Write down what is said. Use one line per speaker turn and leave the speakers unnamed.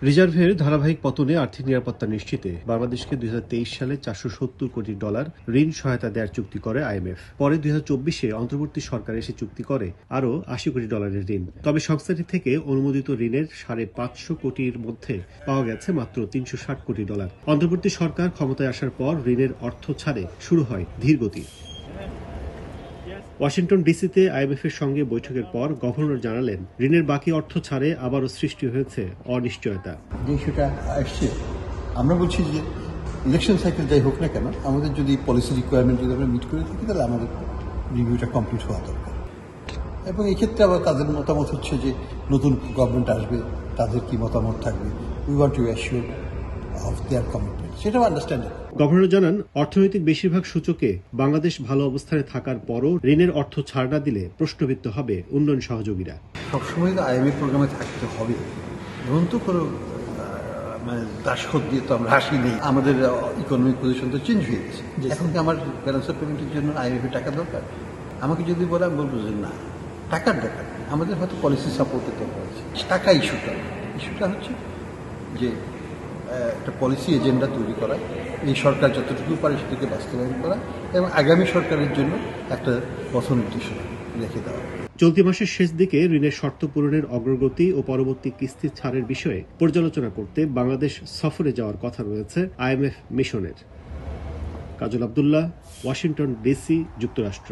রিজার্ভের ধারাবাহিক পতনে আর্থিক নিরাপত্তা নিশ্চিতে বাংলাদেশকে 2023 সালে $470 কোটি ঋণ সহায়তা দেওয়ার চুক্তি করে আইএমএফ। পরে 2024-এ অন্তর্বর্তী সরকার এসে চুক্তি করে আরও $80 কোটি ঋণ। তবে সংস্থাটি থেকে অনুমোদিত ঋণের $550 কোটির মধ্যে পাওয়া গেছে মাত্র $360 কোটি। অন্তর্বর্তী সরকার ক্ষমতায় আসার পর ঋণের অর্থ ছাড়ে শুরু হয় ধীরগতি। ওয়াশিংটন ডিসিতে আইএমএফের সঙ্গে বৈঠকের পর গভর্নর জানালেন, ঋণের বাকি অর্থ ছাড়ে আবারও সৃষ্টি হয়েছে অনিশ্চয়তা।
যে সেটা আসছে, আমরা বলছি যে ইলেকশন সাইকেল যাই হোক না কেন, আমাদের যদি পলিসি রিকোয়ারমেন্ট যদি আমরা মিট করে থাকি তাহলে আমাদের রিভিউটা কমপ্লিট হওয়া দরকার। এবং এই ক্ষেত্রে আবার তাদের মতামত হচ্ছে যে নতুন গভর্নমেন্ট আসবে, তাদের কি মতামত থাকবে, we want to assure of their commitment, সেটাও আন্ডারস্ট্যান্ডেবল।
গভর্নর জানান, অর্থনৈতিক বেশিরভাগ সূচকে বাংলাদেশ ভালো অবস্থানে থাকার পরও ঋণের অর্থ ছাড় না দিলে প্রশ্নবিদ্ধ হবে উন্নয়ন সহযোগীরা।
সবসময় তো আইএমএফ প্রোগ্রামে থাকতে হবে, ধরুন তো কোনো দাসখত দিয়ে তো আমরা হাসি নেই। আমাদের ইকোনমিক পজিশন তো চেঞ্জ হয়ে গেছে। এখন কি আমার ব্যালেন্স অফ পেমেন্টের জন্য আইএমএফ টাকা দরকার? আমাকে যদি বলে আমি বলবো যে না, টাকার দরকার, আমাদের হয়তো পলিসি সাপোর্টের দরকার আছে। টাকা ইস্যুটা হচ্ছে যে একটা পলিসি এজেন্ডা তৈরি করা, এই সরকার যতটুকু পারে সেটাকে বাস্তবায়ন করা এবং আগামী সরকারের জন্য একটা পথ নির্দেশনা রেখে দেওয়া।
চলতি মাসের শেষ দিকে ঋণের শর্ত পূরণের অগ্রগতি ও পরবর্তী কিস্তি ছাড়ের বিষয়ে পর্যালোচনা করতে বাংলাদেশ সফরে যাওয়ার কথা রয়েছে আইএমএফ মিশনের। কাজল আব্দুল্লাহ, ওয়াশিংটন ডিসি, যুক্তরাষ্ট্র।